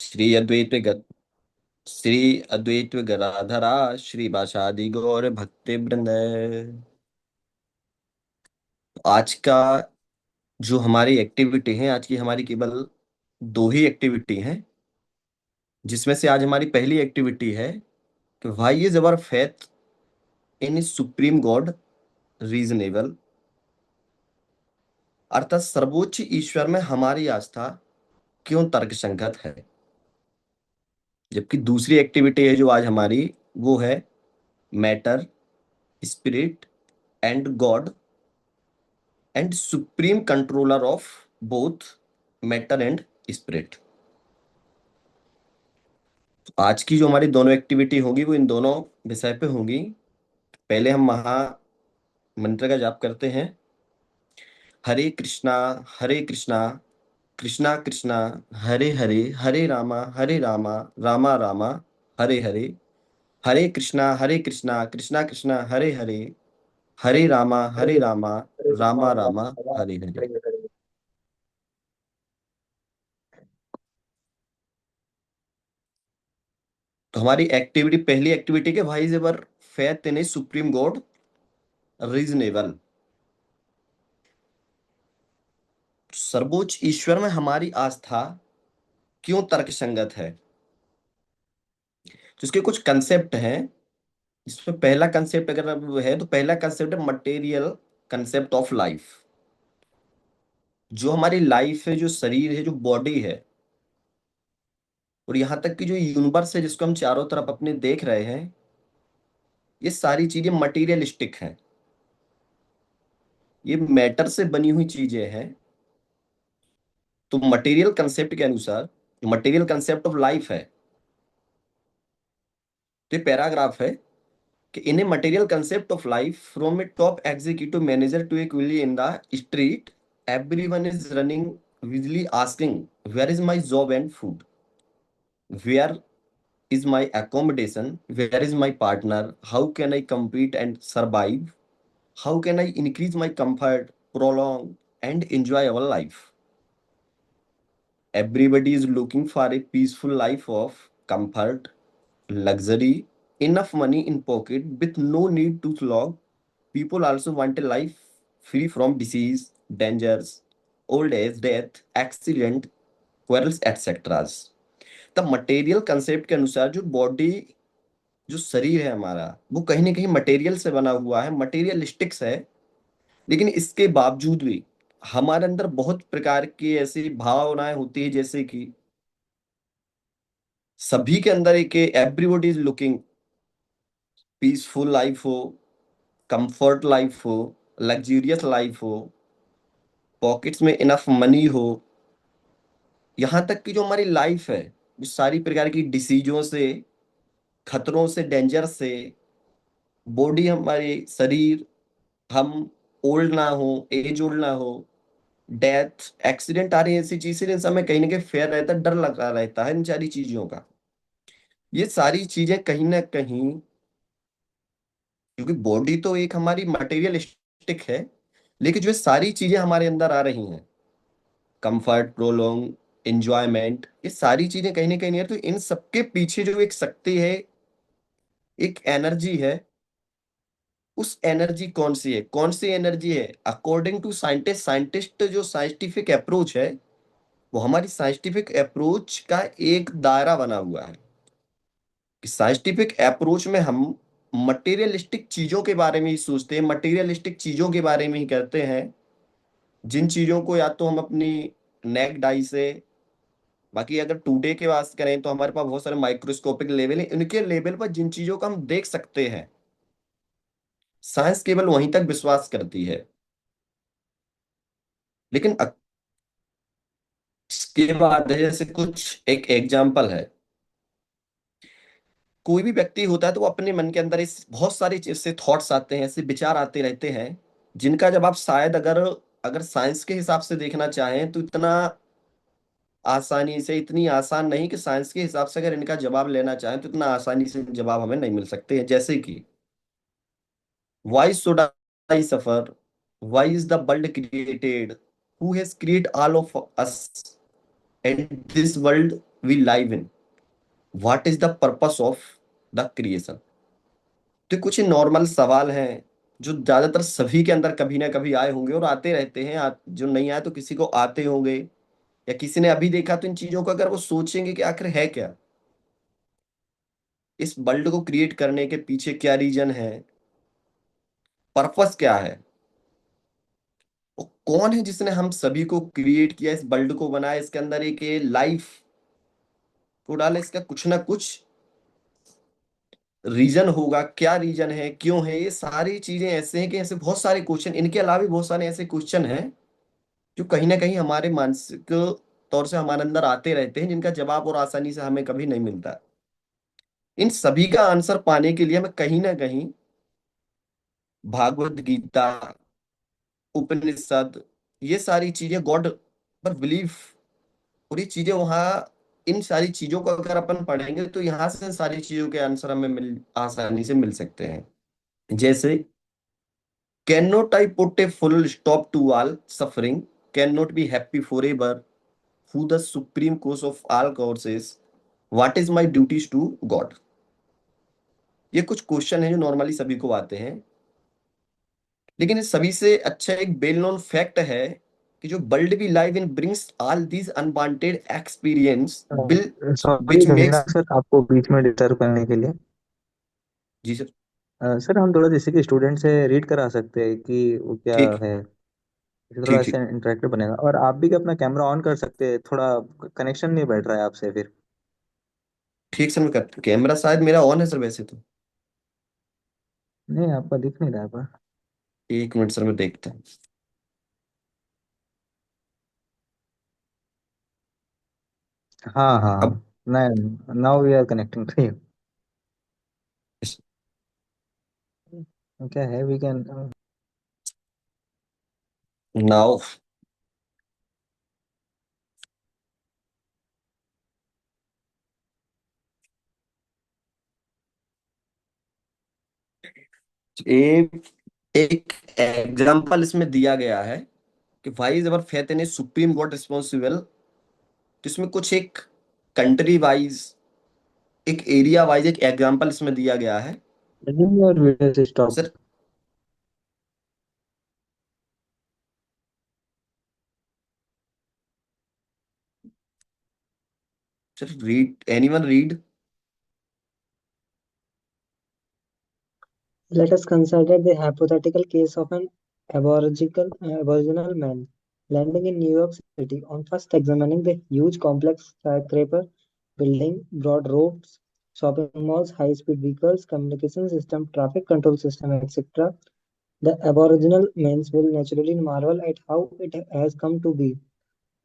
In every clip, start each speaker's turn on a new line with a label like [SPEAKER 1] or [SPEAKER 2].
[SPEAKER 1] श्री अद्वैत ग- श्री अद्वैत गदाधरा श्रीवासादि गौर भक्ति वृंद। आज का जो हमारी एक्टिविटी है, आज की हमारी केवल दो ही एक्टिविटी हैं, जिसमें से आज हमारी पहली एक्टिविटी है कि why is our faith in supreme God reasonable. अर्थात सर्वोच्च ईश्वर में हमारी आस्था क्यों तर्कसंगत है। जबकि दूसरी एक्टिविटी है जो आज हमारी, वो है matter, spirit and God and supreme controller of both matter and spirit. आज की जो हमारी दोनों एक्टिविटी होगी वो इन दोनों विषय पे होंगी। पहले हम महा मंत्र का जाप करते हैं। हरे कृष्णा कृष्णा कृष्णा हरे हरे, हरे रामा रामा रामा हरे हरे, हरे कृष्णा कृष्णा कृष्णा हरे हरे, हरे रामा रामा रामा हरे हरे। तो हमारी एक्टिविटी, पहली एक्टिविटी के भाई जेवर faith in a supreme God reasonable. सर्वोच्च ईश्वर में हमारी आस्था क्यों तर्कसंगत है। तो इसके कुछ कंसेप्ट हैं। इसमें पहला कंसेप्ट अगर अब है तो पहला कंसेप्ट है मटेरियल कंसेप्ट ऑफ लाइफ। जो हमारी लाइफ है, जो शरीर है, जो बॉडी है, और यहाँ तक कि जो यूनिवर्स है जिसको हम चारों तरफ अपने देख रहे हैं, ये सारी चीजें मटेरियलिस्टिक हैं। ये मैटर से बनी हुई चीजें हैं। तो मटेरियल कंसेप्ट के अनुसार, जो मटेरियल कंसेप्ट ऑफ लाइफ है, तो ये पैराग्राफ है कि in a material concept of life from a top executive manager to a coolie in the street, everyone is running busily asking, where is my job and food, where is my accommodation, where is my partner, how can I compete and survive, how can I increase my comfort, prolong and enjoy our life. Everybody is looking for a peaceful life of comfort, luxury, enough money in pocket with no need to slog. People also want a life free from disease, dangers, old age, death, accident, quarrels, etc. The material concept के अनुसार जो body, जो शरीर है हमारा, वो कहीं ना कहीं मटेरियल से बना हुआ है, मटेरियलिस्टिक्स है। लेकिन इसके बावजूद भी हमारे अंदर बहुत प्रकार की ऐसी भावनाएं होती है, जैसे कि सभी के अंदर एक everybody is looking peaceful life हो, कंफर्ट लाइफ हो, लग्जूरियस लाइफ हो, पॉकेट्स में इनफ मनी हो। यहाँ तक कि जो हमारी लाइफ है, जो सारी प्रकार की डिसीजों से, खतरों से, डेंजर से, बॉडी हमारी शरीर, हम ओल्ड ना हो, एज ओल्ड ना हो, डेथ, एक्सीडेंट आ रही है, ऐसी चीजें जिनसे हमें कहीं ना कहीं फेयर रहता है, डर लगा रहता है इन सारी चीजों का। ये सारी चीजें कहीं ना कहीं, क्योंकि बॉडी तो एक हमारी मटेरियलिस्टिक है, लेकिन जो सारी चीजें हमारे अंदर आ रही हैं, कंफर्ट, प्रोलोंग, एंजॉयमेंट, ये सारी चीजें कहीं ना कहीं नहीं है। तो इन सबके पीछे जो एक शक्ति है, एक एनर्जी है, उस एनर्जी कौन सी है, कौन सी एनर्जी है अकॉर्डिंग टू साइंटिस्ट जो साइंटिफिक अप्रोच है, वो हमारी साइंटिफिक अप्रोच का एक दायरा बना हुआ है। कि साइंटिफिक अप्रोच में हम मटेरियलिस्टिक चीजों के बारे में ही सोचते हैं, मटेरियलिस्टिक चीजों के बारे में ही करते हैं, जिन चीजों को या तो हम अपनी नेक डाई से, बाकी अगर टुडे के बात करें तो हमारे पास बहुत सारे माइक्रोस्कोपिक लेवल है, उनके लेवल पर जिन चीजों का हम देख सकते हैं, साइंस केवल वहीं तक विश्वास करती है। लेकिन इसके बाद है, जैसे कुछ एक एग्जाम्पल है, कोई भी व्यक्ति होता है तो वो अपने मन के अंदर इस बहुत सारे ऐसे थॉट्स आते हैं, ऐसे विचार आते रहते हैं, जिनका जब आप शायद अगर अगर साइंस के हिसाब से देखना चाहें तो इतना आसानी से, इतनी आसान नहीं कि साइंस के हिसाब से अगर इनका जवाब लेना चाहें तो इतना आसानी से जवाब हमें नहीं मिल सकते हैं। जैसे कि why should I suffer, why is the world created, who has created all of us and this world we live in, what is the purpose of the creation. तो कुछ नॉर्मल सवाल हैं जो ज्यादातर सभी के अंदर कभी ना कभी आए होंगे और आते रहते हैं। जो नहीं आए तो किसी को आते होंगे, या किसी ने अभी देखा तो इन चीजों को अगर वो सोचेंगे कि आखिर है क्या, इस वर्ल्ड को क्रिएट करने के पीछे क्या रीजन है, पर्पस क्या है, वो कौन है जिसने हम सभी को क्रिएट किया, इस वर्ल्ड को बनाया, इसके अंदर एक लाइफ को डाला, इसका कुछ ना कुछ रीजन होगा। क्या रीजन है, क्यों है, ये सारी चीजें ऐसे हैं कि ऐसे बहुत सारे क्वेश्चन, इनके अलावा भी बहुत सारे ऐसे क्वेश्चन हैं जो कहीं ना कहीं हमारे मानसिक तौर से हमारे अंदर आते रहते हैं, जिनका जवाब और आसानी से हमें कभी नहीं मिलता। इन सभी का आंसर पाने के लिए हमें कहीं ना कहीं भागवत गीता, उपनिषद, ये सारी चीजें, गॉड पर बिलीफ, और ये चीजें वहाँ, इन सारी चीजों को अगर अपन पढ़ेंगे तो यहाँ से सारी चीजों के आंसर हमें आसानी से मिल सकते हैं। जैसे, can not I put a full stop to all suffering, can not be happy forever, who the supreme course of all courses, what is my duties to God. ये कुछ क्वेश्चन है जो नॉर्मली सभी को आते हैं, लेकिन इस सभी से अच्छा एक वेल नोन फैक्ट है कि जो world we live in brings all these unwanted experience bill,
[SPEAKER 2] sorry
[SPEAKER 1] which
[SPEAKER 2] रहीना
[SPEAKER 1] मेक्स।
[SPEAKER 2] सर, आपको बीच में डिस्टर्ब करने के लिए।
[SPEAKER 1] जी सर।
[SPEAKER 2] सर हम थोड़ा जैसे कि स्टूडेंट से रीड करा सकते हैं कि वो क्या
[SPEAKER 1] ठीक,
[SPEAKER 2] है, इससे थोड़ा
[SPEAKER 1] ठीक,
[SPEAKER 2] ऐसे
[SPEAKER 1] ठीक।
[SPEAKER 2] इंटरेक्टिव बनेगा। और आप भी अपना कैमरा ऑन कर सकते हैं, थोड़ा कनेक्शन नहीं बैठ रहा है आपसे फिर।
[SPEAKER 1] ठीक सर, मैं कर, कैमरा शायद मेरा ऑन है सर वैसे तो।
[SPEAKER 2] नहीं, आपका दिख नहीं रहा है पर।
[SPEAKER 1] एक मिनट सर, मैं देखता हूँ।
[SPEAKER 2] हाँ
[SPEAKER 1] अब
[SPEAKER 2] हाँ, नहीं, now we are connecting to you. क्या है, वी कैन।
[SPEAKER 1] नाउ, एक एक एग्जांपल इसमें दिया गया है कि why is our faith in a supreme God responsible. तो इसमें कुछ एक कंट्री वाइज, एक एरिया वाइज एक एग्जांपल इसमें दिया गया है।
[SPEAKER 2] और वीडियो से stop.
[SPEAKER 1] Sir, sir read, anyone read.
[SPEAKER 3] Let us consider the hypothetical case of an Aboriginal man landing in New York City. On first examining the huge complex skyscraper building, broad roads, shopping malls, high-speed vehicles, communication system, traffic control system, etc., the Aboriginal man will naturally marvel at how it has come to be.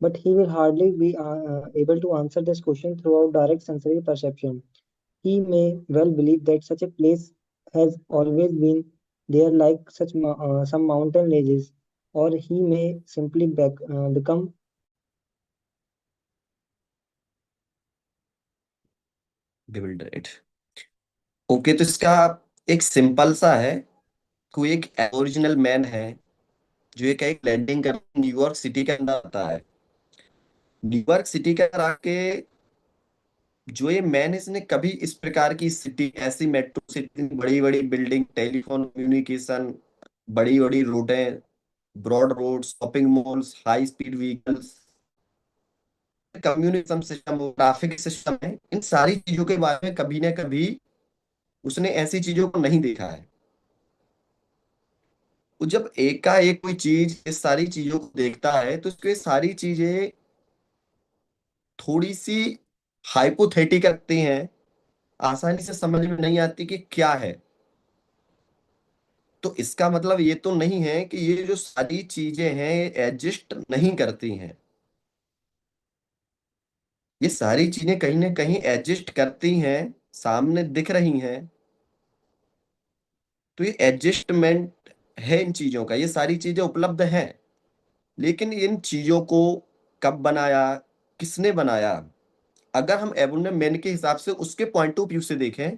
[SPEAKER 3] But he will hardly be able to answer this question throughout direct sensory perception. He may well believe that such a place has always been there, like some mountain ranges, or he may simply become
[SPEAKER 1] bewildered. Okay, तो इसका एक simple सा है। कोई एक original man है जो एक लैंडिंग कर न्यूयॉर्क सिटी के अंदर आता है। न्यूयॉर्क सिटी के अंदर आके जो ये मैन है, इसने कभी इस प्रकार की सिटी, ऐसी मेट्रो सिटी, बड़ी बड़ी बिल्डिंग, टेलीफोन कम्युनिकेशन, बड़ी बड़ी रोडें, broad road, shopping malls, high speed vehicles, communication system, traffic system है, इन सारी चीजों के बारे में कभी ना कभी उसने ऐसी चीजों को नहीं देखा है। वो जब एक का एक कोई चीज इस सारी चीजों को देखता है तो उसको ये सारी चीजें थोड़ी सी हाइपोथेटिकल लगती हैं, आसानी से समझ में नहीं आती कि क्या है। तो इसका मतलब ये तो नहीं है कि ये जो सारी चीजें हैं एग्जिस्ट नहीं करती हैं। ये सारी चीजें कहीं ना कहीं एग्जिस्ट करती हैं, सामने दिख रही हैं। तो ये एडजस्टमेंट है इन चीजों का, ये सारी चीजें उपलब्ध हैं। लेकिन इन चीजों को कब बनाया, किसने बनाया, अगर हम एबुलने मैन के हिसाब से उसके पॉइंट ऑफ व्यू से देखें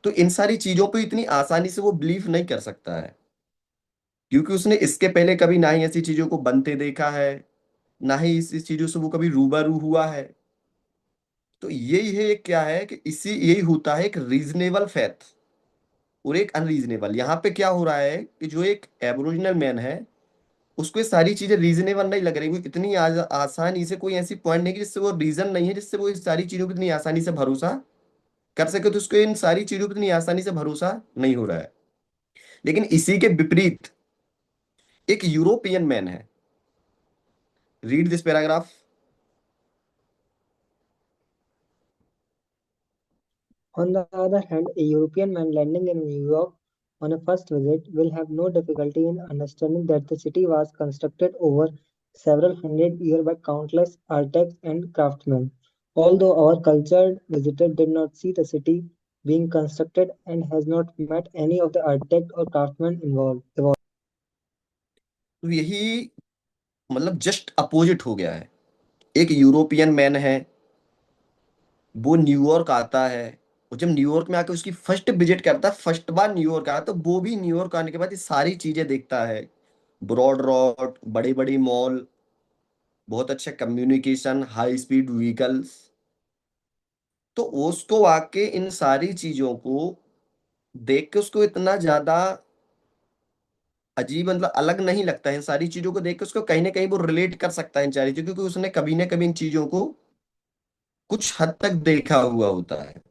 [SPEAKER 1] तो इन सारी चीजों पे इतनी आसानी से वो बिलीव नहीं कर सकता है, क्योंकि उसने इसके पहले कभी ना ही ऐसी चीजों को बनते देखा है, ना ही इस चीजों से वो कभी रूबरू हुआ है। तो यही है, ये क्या है कि इसी यही होता है एक रीजनेबल फेथ और एक अनरीजनेबल। यहाँ पे क्या हो रहा है कि जो एक एबोरिजिनल मैन है उसको ये सारी चीजें रीजनेबल नहीं लग रही। वो इतनी आसानी से, कोई ऐसी पॉइंट नहीं कि जिससे वो रीजन नहीं है जिससे वो इस सारी चीजों पर इतनी आसानी से भरोसा कर सके, तो उसको इन सारी चीजों पर इतनी आसानी से भरोसा नहीं हो रहा है। लेकिन इसी के विपरीत एक यूरोपियन मैन है। Read this paragraph.
[SPEAKER 3] On the other hand, a European man landing in New York on a first visit will have no difficulty in understanding that the city was constructed over several hundred years by countless architects and craftsmen. Although our cultured visitor did not see the city being constructed and has not met any of the architect or craftsmen involved.
[SPEAKER 1] तो यही मतलब just opposite हो गया है। एक European man है, वो New York आता है, और जब न्यूयॉर्क में आके उसकी फर्स्ट विजिट करता है, फर्स्ट बार न्यूयॉर्क आया, तो वो भी न्यूयॉर्क आने के बाद ये सारी चीजें देखता है। ब्रॉड रोड, बड़ी बड़ी मॉल, बहुत अच्छा कम्युनिकेशन, हाई स्पीड व्हीकल्स। तो उसको आके इन सारी चीजों को देख के उसको इतना ज्यादा अजीब, मतलब अलग नहीं लगता है। इन सारी चीजों को देख के उसको कहीं ना कहीं वो रिलेट कर सकता है इन सारी चीजों, क्योंकि उसने कभी ना कभी इन चीजों को कुछ हद तक देखा हुआ होता है।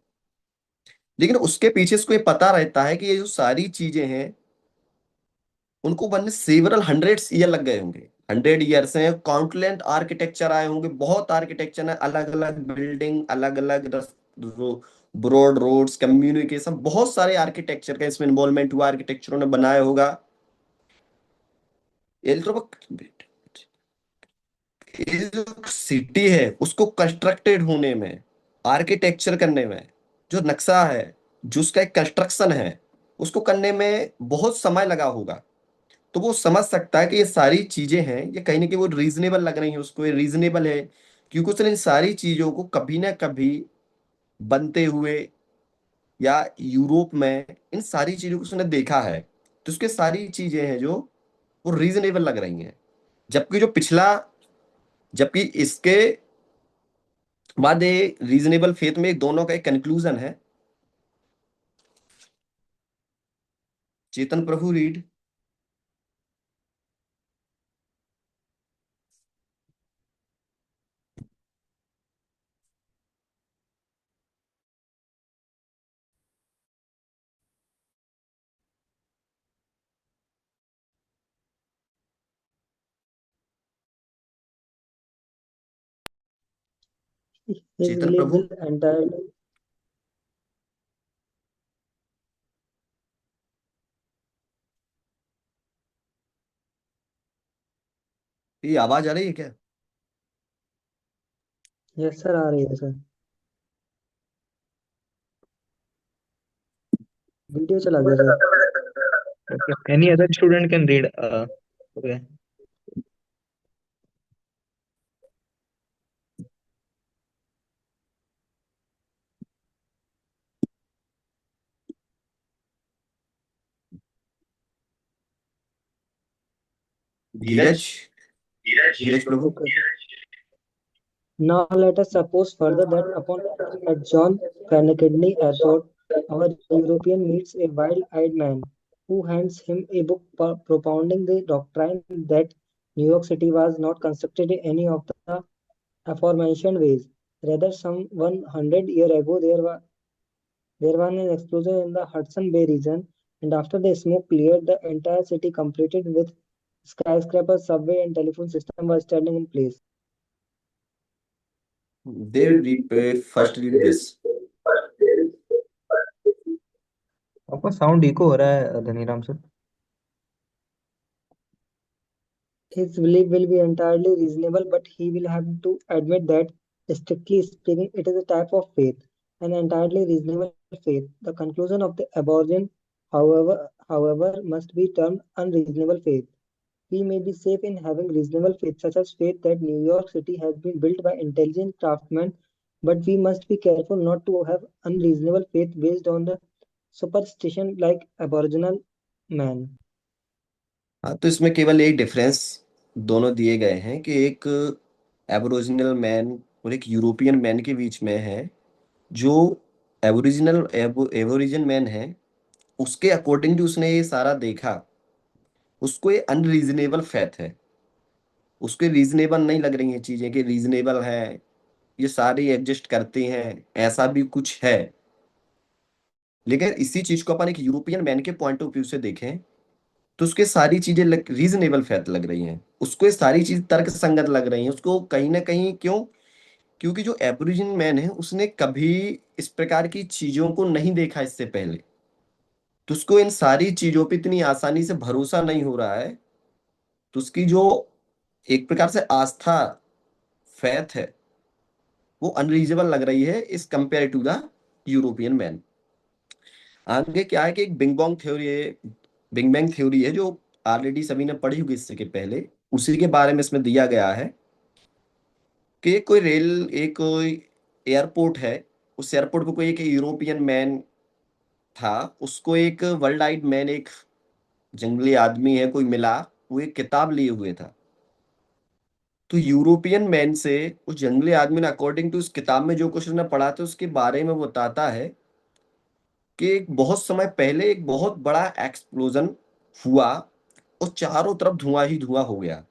[SPEAKER 1] लेकिन उसके पीछे उसको ये पता रहता है कि ये जो सारी चीजें हैं उनको बनने सेवरल हंड्रेड्स ईयर लग गए होंगे। 100 ईयर्स हैं, काउंटलेंट आर्किटेक्चर आए होंगे, बहुत आर्किटेक्चर है, अलग अलग बिल्डिंग, अलग अलग ब्रॉड रोड्स, कम्युनिकेशन, बहुत सारे आर्किटेक्चर का इसमें इन्वॉल्वमेंट हुआ, आर्किटेक्चरों ने बनाया होगा। एल्ट्रोप ये जो सिटी है उसको कंस्ट्रक्टेड होने में, आर्किटेक्चर करने में, जो नक्शा है, जो उसका एक कंस्ट्रक्शन है, उसको करने में बहुत समय लगा होगा। तो वो समझ सकता है कि ये सारी चीजें हैं, ये कहीं ना कहीं वो रीजनेबल लग रही है उसको, ये रीजनेबल है, क्योंकि उसने इन सारी चीजों को कभी ना कभी बनते हुए या यूरोप में इन सारी चीजों को उसने देखा है। तो उसके सारी चीजें हैं जो वो रीजनेबल लग रही हैं। जबकि जो पिछला, जबकि इसके बाद ये रीजनेबल फेथ में दोनों का एक कंक्लूजन है। Chetan Prabhu, read.
[SPEAKER 3] His
[SPEAKER 1] Chetan
[SPEAKER 3] belief
[SPEAKER 1] Prabhu,
[SPEAKER 3] will entirely
[SPEAKER 1] ये आवाज आ रही है क्या?
[SPEAKER 3] yes sir आ रही है सर वीडियो चला गया sir
[SPEAKER 2] Okay. Any other student can read. Okay.
[SPEAKER 1] Dheeraj, Dheeraj Prabhu.
[SPEAKER 3] okay Now let us suppose further that upon entering at John Kennedy Airport, our European meets a wild-eyed man who hands him a book propounding the doctrine that New York City was not constructed in any of the aforementioned ways. Rather, some 100 years ago, there was an explosion in the Hudson Bay region, and after the smoke cleared, the entire city, completed with skyscrapers, subway, and telephone system, was standing in place.
[SPEAKER 1] They first read this.
[SPEAKER 2] आपका sound eco हो रहा है Dhaniram sir.
[SPEAKER 3] His belief will be entirely reasonable, but he will have to admit that, strictly speaking, it is a type of faith, an entirely reasonable faith. The conclusion of the aborigine, however, must be termed unreasonable faith. We may be safe in having reasonable faith, such as faith that New York City has been built by intelligent craftsmen, but we must be careful not to have unreasonable faith based on the superstition like Aboriginal man.
[SPEAKER 1] हाँ, तो इसमें केवल एक difference दोनों दिए गए हैं कि एक एबोरिजिनल मैन और एक यूरोपियन मैन के बीच में है। जो एबोरिजिन मैन है, उसके अकॉर्डिंग जो उसने ये सारा देखा, उसको ये अनरीजनेबल फेथ है। उसके रीजनेबल नहीं लग रही हैं चीजें कि रीजनेबल है, ये सारी एडजस्ट करते हैं, ऐसा भी कुछ है। लेकिन इसी चीज को अपन एक यूरोपियन मैन के पॉइंट ऑफ व्यू से देखें, तो उसके सारी चीजें रीजनेबल फेथ लग रही हैं, उसको ये सारी चीज तर्क संगत लग रही हैं उसको कहीं ना कहीं। क्यों? क्योंकि जो एबोरिजिन मैन है उसने कभी इस प्रकार की चीजों को नहीं देखा इससे पहले, तो उसको इन सारी चीजों पे इतनी आसानी से भरोसा नहीं हो रहा है। तो उसकी जो एक प्रकार से आस्था, फेथ है, वो अनरीजनेबल लग रही है इस compare to the European man. आगे क्या है कि एक बिग बैंग थ्योरी है, बिग बैंग थ्योरी है जो ऑलरेडी सभी ने पढ़ी होगी इससे के पहले। उसी के बारे में इसमें दिया गया है कि कोई रेल, एक कोई एयरपोर्ट है, उस एयरपोर्ट पे कोई एक यूरोपियन मैन था। उसको एक वर्ल्ड आइड मैन, एक जंगली आदमी है कोई मिला, वो एक किताब लिए हुए था। तो यूरोपियन मैन से उस जंगली आदमी ने अकॉर्डिंग टू उस किताब में जो कुछ उसने पढ़ा था उसके बारे में वो बताता है कि एक बहुत समय पहले एक बहुत बड़ा एक्सप्लोजन हुआ और चारों तरफ धुआं ही धुआं हो गया।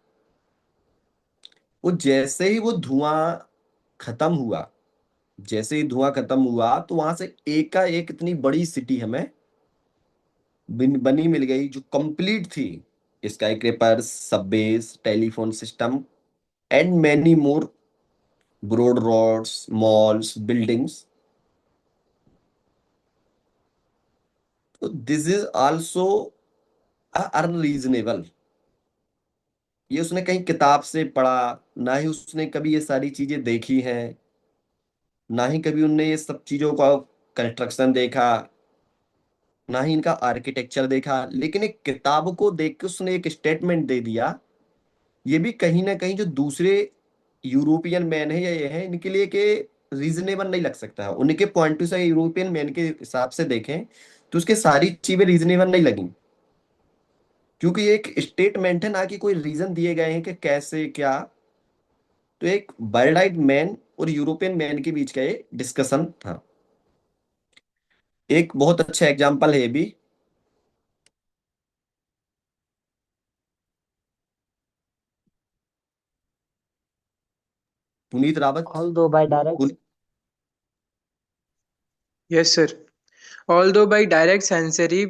[SPEAKER 1] वो जैसे ही वो धुआं खत्म हुआ, जैसे ही धुआं खत्म हुआ तो वहां से एक का एक इतनी बड़ी सिटी हमें बनी मिल गई जो कंप्लीट थी। Skyscrapers, subways, telephone system and many more, broad roads, malls, buildings. तो दिस इज आल्सो अनरीजनेबल। ये उसने कहीं किताब से पढ़ा, ना ही उसने कभी ये सारी चीजें देखी हैं, ना ही कभी उनने ये सब चीजों का कंस्ट्रक्शन देखा, ना ही इनका आर्किटेक्चर देखा। लेकिन एक किताब को देख के उसने एक स्टेटमेंट दे दिया। ये भी कहीं ना कहीं जो दूसरे यूरोपियन मैन है या ये है, इनके लिए कि रीजनेबल नहीं लग सकता है। उनके पॉइंट टू से यूरोपियन मैन के हिसाब से देखें तो उसके सारी चीजें रीजनेबल नहीं लगी, क्योंकि ये एक स्टेटमेंट है, ना कि कोई रीजन दिए गए हैं कि कैसे क्या। तो एक वर्ल्ड मैन और यूरोपियन मैन के बीच का ये डिस्कशन था। एक बहुत अच्छा एग्जांपल है ये भी, Puneet Rawat.
[SPEAKER 3] Although by direct
[SPEAKER 1] पुन,
[SPEAKER 4] Yes, sir. Although by direct sensory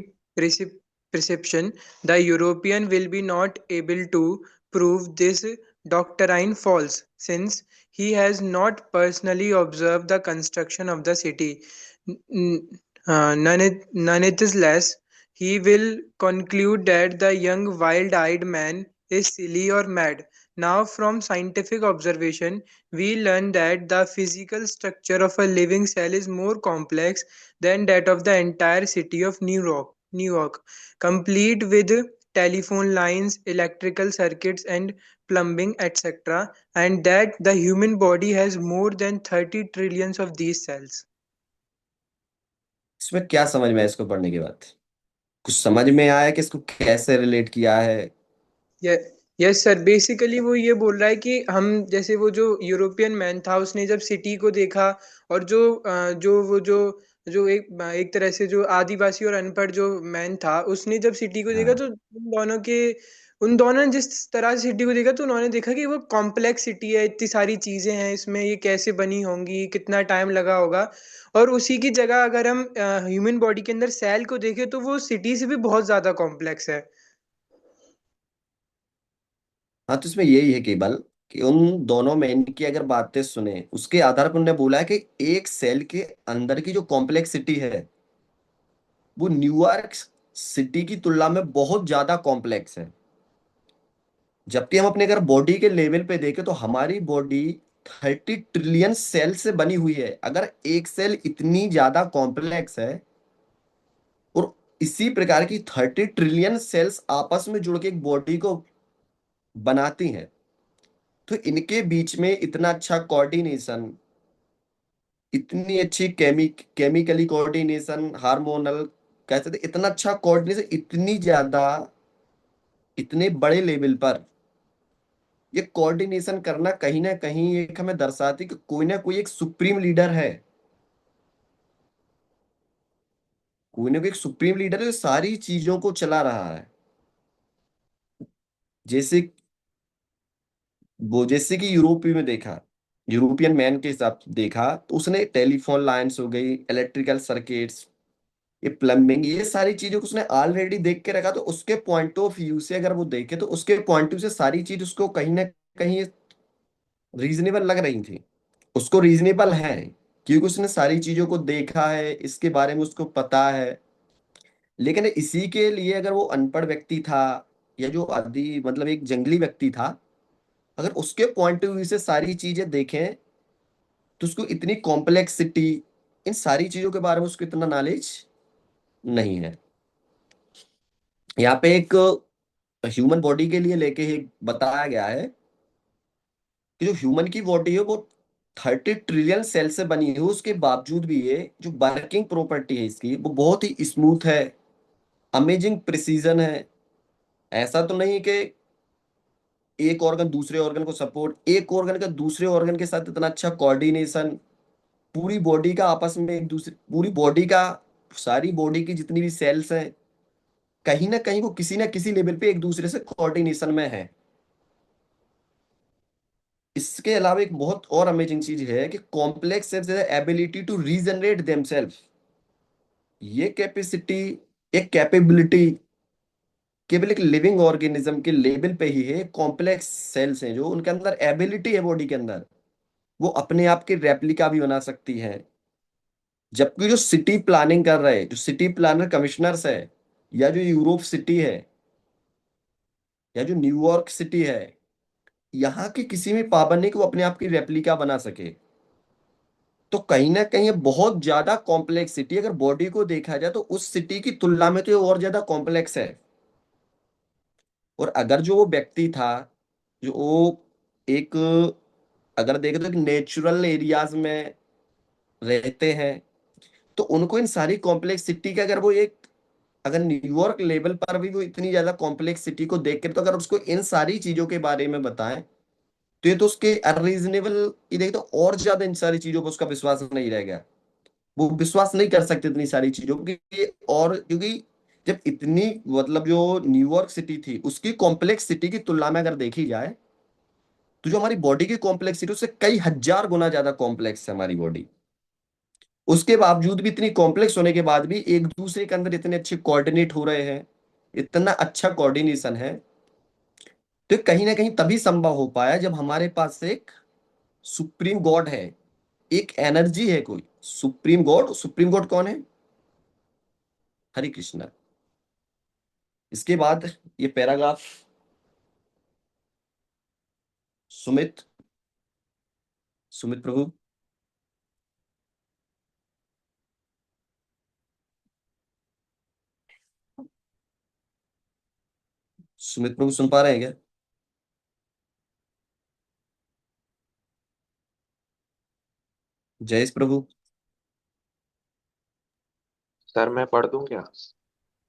[SPEAKER 4] perception, the European will be not able to prove this doctrine false, since he has not personally observed the construction of the city. Nonetheless, he will conclude that the young wild-eyed man is silly or mad. Now, from scientific observation, we learn that the physical structure of a living cell is more complex than that of the entire city of New York, complete with telephone lines, electrical circuits, and plumbing, etc., and that the human body has more than 30 trillions of these cells.
[SPEAKER 1] इसमें क्या समझ में आया इसको पढ़ने के बाद? कुछ समझ में आया कि इसको कैसे रिलेट किया है?
[SPEAKER 4] ये यस सर, बेसिकली वो ये बोल रहा है कि हम जैसे वो जो यूरोपियन मैन था उसने जब सिटी को देखा, और जो जो वो जो जो एक तरह से जो आदिवासी और अनपढ़ जो मैन था उसने जब सिटी को देखा,
[SPEAKER 1] हाँ।
[SPEAKER 4] तो उन दोनों ने जिस तरह से सिटी को देखा तो उन्होंने देखा कि वो कॉम्प्लेक्स सिटी है, इतनी सारी चीजें हैं इसमें, ये कैसे बनी होंगी, कितना टाइम लगा होगा। और उसी की जगह अगर हम ह्यूमन बॉडी के अंदर सेल को देखें तो वो सिटी से भी बहुत ज्यादा कॉम्प्लेक्स है।
[SPEAKER 1] हाँ, तो इसमें यही है केवल कि उन दोनों मैन की अगर बातें सुने उसके आधार पर उन्होंने बोला है कि एक सेल के अंदर की जो कॉम्प्लेक्सिटी है वो न्यूयॉर्क सिटी की तुलना में बहुत ज्यादा कॉम्प्लेक्स है। जबकि हम अपने अगर बॉडी के लेवल पे देखें तो हमारी बॉडी 30 ट्रिलियन सेल से बनी हुई है। अगर एक सेल इतनी ज्यादा कॉम्प्लेक्स है और इसी प्रकार की 30 ट्रिलियन सेल्स आपस में जुड़ के एक बॉडी को बनाती हैं, तो इनके बीच में इतना अच्छा कोऑर्डिनेशन, इतनी अच्छी केमिकली कोऑर्डिनेशन, हार्मोनल कह सकते, इतना अच्छा कोऑर्डिनेशन, इतनी ज्यादा, इतने बड़े लेवल पर ये कोऑर्डिनेशन करना कहीं ना कहीं एक हमें दर्शाती कि कोई ना कोई एक सुप्रीम लीडर है, कोई ना कोई एक सुप्रीम लीडर है जो सारी चीजों को चला रहा है। जैसे जैसे कि यूरोपीय में देखा, यूरोपियन मैन के हिसाब से देखा तो उसने टेलीफोन लाइंस हो गई, इलेक्ट्रिकल सर्किट्स, ये प्लम्बिंग, ये सारी चीजों को उसने ऑलरेडी देख के रखा। तो उसके पॉइंट ऑफ व्यू से अगर वो देखे तो उसके पॉइंट ऑफ व्यू से सारी चीज उसको कहीं ना कहीं रीजनेबल लग रही थी, उसको रीजनेबल है, क्योंकि उसने सारी चीजों को देखा है, इसके बारे में उसको पता है। लेकिन इसी के लिए अगर वो अनपढ़ व्यक्ति था या जो आदि मतलब एक जंगली व्यक्ति था, अगर उसके पॉइंट ऑफ व्यू से सारी चीजें देखें तो उसको इतनी कॉम्प्लेक्सिटी, इन सारी चीजों के बारे में उसको इतना नॉलेज नहीं है। यहाँ पे एक ह्यूमन बॉडी के लिए लेके एक बताया गया है कि जो ह्यूमन की बॉडी है वो 30 ट्रिलियन सेल से बनी है, उसके बावजूद भी ये जो वर्किंग प्रॉपर्टी है इसकी वो बहुत ही स्मूथ है, अमेजिंग प्रिसीजन है। ऐसा तो नहीं कि एक ऑर्गन दूसरे ऑर्गन को सपोर्ट, एक ऑर्गन का दूसरे ऑर्गन के साथ इतना अच्छा कोऑर्डिनेशन, पूरी बॉडी का आपस में एक दूसरे, पूरी बॉडी का, सारी बॉडी की जितनी भी सेल्स हैं कहीं ना कहीं वो किसी ना किसी लेवल पे एक दूसरे से कोऑर्डिनेशन में है। इसके अलावा एक बहुत और अमेजिंग चीज है कि complex ability to regenerate themselves, ये कैपेसिटी, एक कैपेबिलिटी केवल एक लिविंग ऑर्गेनिज्म के लेवल पे ही है। कॉम्प्लेक्स सेल्स हैं जो उनके अंदर एबिलिटी है बॉडी के अंदर, वो अपने आप के रेप्लिका भी बना सकती है। जबकि जो सिटी प्लानिंग कर रहे हैं, जो सिटी प्लानर कमिश्नर्स है, या जो यूरोप सिटी है, या जो न्यूयॉर्क सिटी है, यहाँ की किसी में पाबंद नहीं कि वो अपने आप की रेप्लिका बना सके। तो कहीं ना कहीं ये बहुत ज्यादा कॉम्प्लेक्स सिटी, अगर बॉडी को देखा जाए तो उस सिटी की तुलना में तो ये और ज्यादा कॉम्प्लेक्स है। और अगर जो वो व्यक्ति था, जो वो एक, अगर देखें तो एक नेचुरल एरियाज में रहते हैं, तो उनको इन सारी कॉम्प्लेक्स सिटी का, अगर वो एक, अगर न्यूयॉर्क लेवल पर भी वो इतनी ज्यादा कॉम्प्लेक्स सिटी को देख कर तो अगर उसको इन सारी चीजों के बारे में बताएं तो ये तो उसके अनरीजनेबल, ये देखे तो और ज्यादा इन सारी चीजों पर उसका विश्वास नहीं रहेगा, वो विश्वास नहीं कर सकते इतनी सारी चीजों को, और क्योंकि जब इतनी मतलब जो न्यूयॉर्क सिटी थी उसकी कॉम्प्लेक्स सिटी की तुलना में अगर देखी जाए तो जो हमारी बॉडी की कॉम्प्लेक्सिटी उससे कई हजार गुना ज्यादा कॉम्प्लेक्स है हमारी बॉडी। उसके बावजूद भी, इतनी कॉम्प्लेक्स होने के बाद भी एक दूसरे के अंदर इतने अच्छे कोऑर्डिनेट हो रहे हैं, इतना अच्छा कोऑर्डिनेशन है। तो कहीं ना कहीं तभी संभव हो पाया जब हमारे पास एक सुप्रीम गॉड है, एक एनर्जी है, कोई सुप्रीम गॉड। सुप्रीम गॉड कौन है? हरे कृष्णा। इसके बाद ये पैराग्राफ सुमित, सुमित प्रभु, सुमित प्रभु सुन पा रहे हैं क्या? जयेश प्रभु।
[SPEAKER 5] सर मैं पढ़ दूं क्या?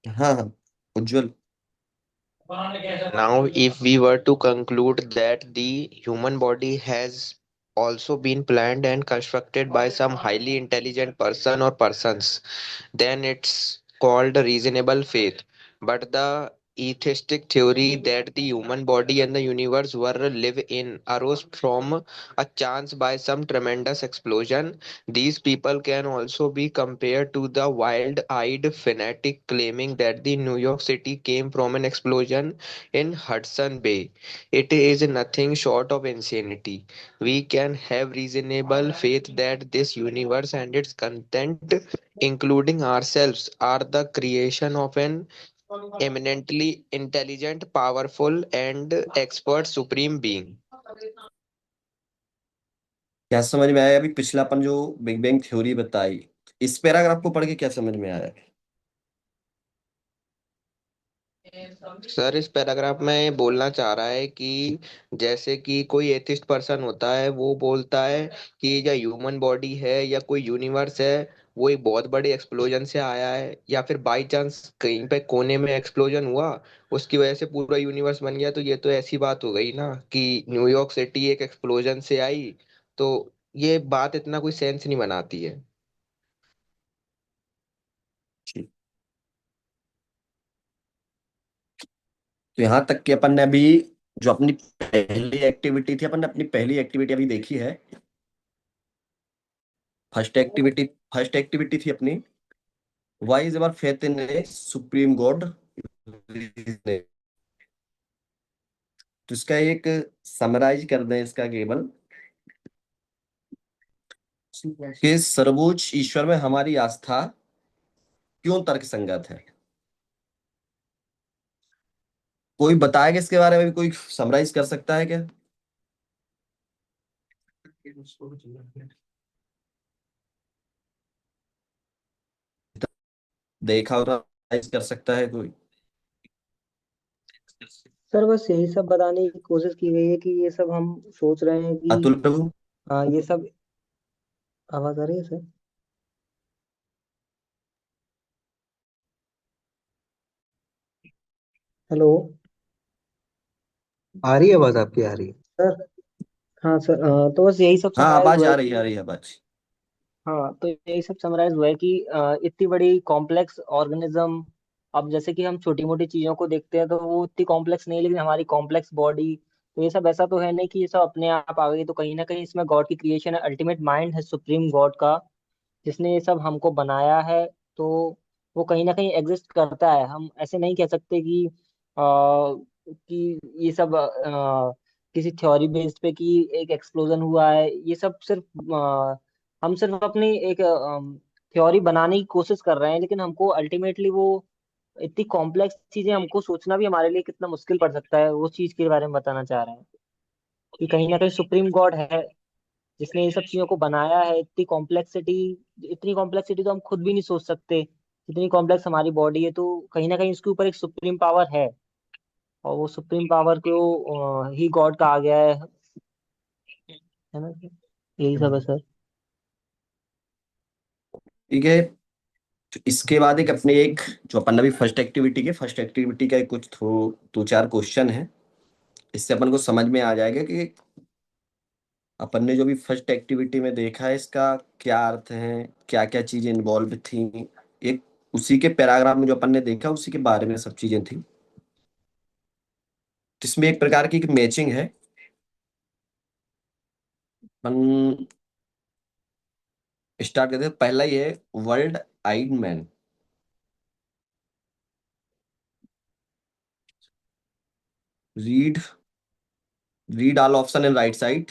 [SPEAKER 1] हाँ हाँ, उज्जवल।
[SPEAKER 5] Now, if we were to conclude that the human body has also been planned and constructed by some highly intelligent person or persons, then it's called reasonable faith. But the atheistic theory that the human body and the universe were live in arose from a chance by some tremendous explosion. These people can also be compared to the wild-eyed fanatic claiming that the New York City came from an explosion in Hudson Bay. It is nothing short of insanity. We can have reasonable faith that this universe and its content, including ourselves, are the creation of an eminently intelligent, powerful, and expert supreme being.
[SPEAKER 1] क्या समझ में आया? अभी पिछलापन जो big bang theory बताई, इस paragraph को पढ़ के क्या समझ में आया?
[SPEAKER 5] सर इस पैराग्राफ में ये बोलना चाह रहा है कि जैसे कि कोई एथिस्ट पर्सन होता है, वो बोलता है कि या ह्यूमन बॉडी है या कोई यूनिवर्स है, वो एक बहुत बड़े एक्सप्लोजन से आया है, या फिर बाई चांस कहीं पे कोने में एक्सप्लोजन हुआ, उसकी वजह से पूरा यूनिवर्स बन गया। तो ये तो ऐसी बात हो गई ना कि न्यूयॉर्क सिटी एक एक्सप्लोजन से आई। तो ये बात इतना कोई सेंस नहीं बनाती है।
[SPEAKER 1] ठीक। तो यहाँ तक कि अपन ने अभी जो अपनी पहली एक्टिविटी थी, अपन ने अपनी पहली एक्टिविटी अभी देखी है। फर्स्ट एक्टिविटी थी अपनी, why is our faith in a supreme God. तो इसका एक समराइज कर दें इसका केवल, कि सर्वोच्च ईश्वर में हमारी आस्था क्यों तर्कसंगत है। कोई बताएगा इसके बारे में भी, कोई समराइज कर सकता है क्या? देखा हो समराइज कर सकता है कोई?
[SPEAKER 3] सर बस यही सब बताने की कोशिश की गई है कि ये सब हम सोच रहे हैं कि
[SPEAKER 1] अतुल प्रभु।
[SPEAKER 3] ये सब। आवाज आ रही है सर? हेलो
[SPEAKER 2] आ रही है आवाज आपकी, आ रही है।
[SPEAKER 3] सर। हाँ सर, तो बस यही सब
[SPEAKER 1] हाँ,
[SPEAKER 3] समराइज
[SPEAKER 1] आवाज
[SPEAKER 3] हुआ है
[SPEAKER 1] आ रही है,
[SPEAKER 3] कि
[SPEAKER 1] आ रही है आवाज।
[SPEAKER 3] हाँ, तो यही सब समराइज हुआ है कि इतनी बड़ी कॉम्प्लेक्स ऑर्गेनिज्म, अब जैसे कि हम छोटी मोटी चीजों को देखते हैं तो वो इतनी कॉम्प्लेक्स नहीं है, लेकिन हमारी कॉम्प्लेक्स बॉडी, तो ये सब ऐसा तो है नहीं कि ये सब अपने आप आ गई। तो कहीं ना कहीं इसमें गॉड की क्रिएशन है, अल्टीमेट माइंड है सुप्रीम गॉड का, जिसने ये सब हमको बनाया है। तो वो कहीं ना कहीं एग्जिस्ट करता है। हम ऐसे नहीं कह सकते कि ये सब किसी थ्योरी बेस्ड पे कि एक एक्सप्लोजन हुआ है। ये सब सिर्फ हम सिर्फ अपनी एक थ्योरी बनाने की कोशिश कर रहे हैं, लेकिन हमको अल्टीमेटली वो इतनी कॉम्प्लेक्स चीजें हमको सोचना भी हमारे लिए कितना मुश्किल पड़ सकता है, वो चीज के बारे में बताना चाह रहे हैं कि कहीं ना कहीं सुप्रीम गॉड है जिसने ये सब चीजों को बनाया है। इतनी कॉम्प्लेक्सिटी तो हम खुद भी नहीं सोच सकते, जितनी कॉम्प्लेक्स हमारी बॉडी है। तो कहीं ना कहीं उसके ऊपर एक सुप्रीम पावर है, और वो सुप्रीम पावर को ही गॉड कहा गया है ना sir? यही सब है सर।
[SPEAKER 1] ठीक है। तो इसके बाद एक अपने एक, जो अपन अभी फर्स्ट एक्टिविटी का एक कुछ दो चार क्वेश्चन है। इससे अपन को समझ में आ जाएगा कि अपन ने जो भी फर्स्ट एक्टिविटी में देखा है इसका क्या अर्थ है, क्या क्या चीजें इन्वॉल्व थी। एक उसी के पैराग्राफ में जो अपन ने देखा उसी के बारे में सब चीजें थी। जिसमें एक प्रकार की एक मैचिंग है। अपन स्टार्ट करते हैं। पहला ही है world wide man. Read read all option in right side.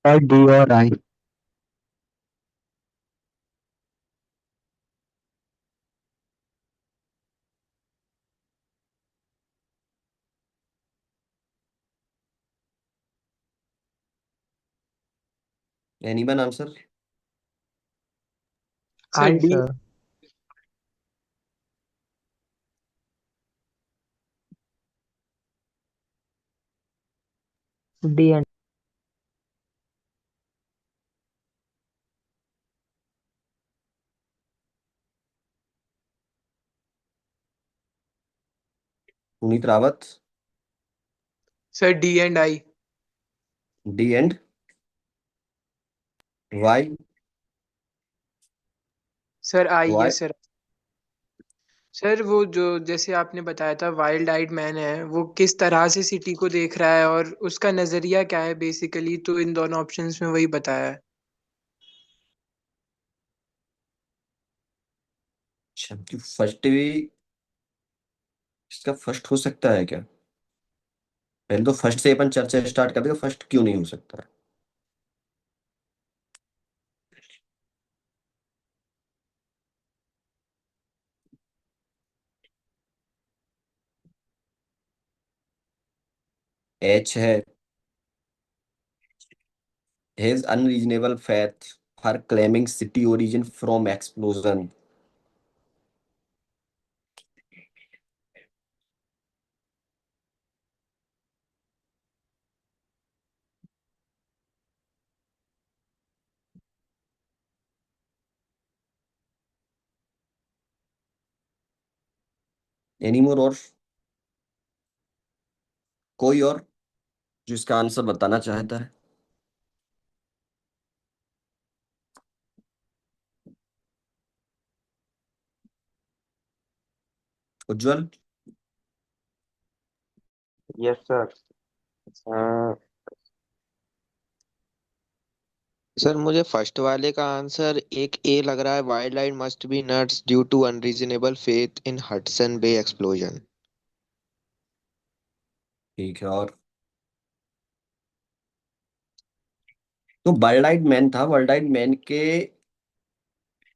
[SPEAKER 2] और डी और I.
[SPEAKER 1] Anyone answer?
[SPEAKER 4] Sir
[SPEAKER 3] I
[SPEAKER 4] D.
[SPEAKER 3] Sir. D and.
[SPEAKER 1] Puneet Rawat.
[SPEAKER 4] Sir D and I.
[SPEAKER 1] D and Y?
[SPEAKER 4] Sir I है
[SPEAKER 1] Y?
[SPEAKER 4] Sir. Sir वो जो जैसे आपने बताया था wild आइड man है, वो किस तरह से सिटी को देख रहा है और उसका नजरिया क्या है बेसिकली, तो इन दोनों ऑप्शंस में वही बताया है।
[SPEAKER 1] अच्छा, फर्स्ट भी इसका फर्स्ट हो सकता है क्या? पहले तो फर्स्ट से अपन चर्चा स्टार्ट कर देगा, फर्स्ट क्यों नहीं हो सकता। एच है his unreasonable faith for claiming city origin from explosion. Any more और कोई और जो इसका आंसर बताना चाहता है? उज्जवल।
[SPEAKER 5] Yes sir. सर मुझे फर्स्ट वाले का आंसर एक ए लग रहा है, wild life must be nuts due to unreasonable faith in Hudson Bay explosion.
[SPEAKER 1] ठीक है, और तो वर्ल्ड वाइड मैन था। वर्ल्ड वाइड मैन के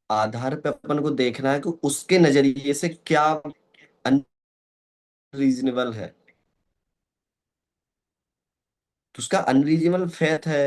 [SPEAKER 1] आधार पे अपन को देखना है कि उसके नजरिए से क्या अनरीजनेबल है। तो उसका अनरीजनेबल फेथ है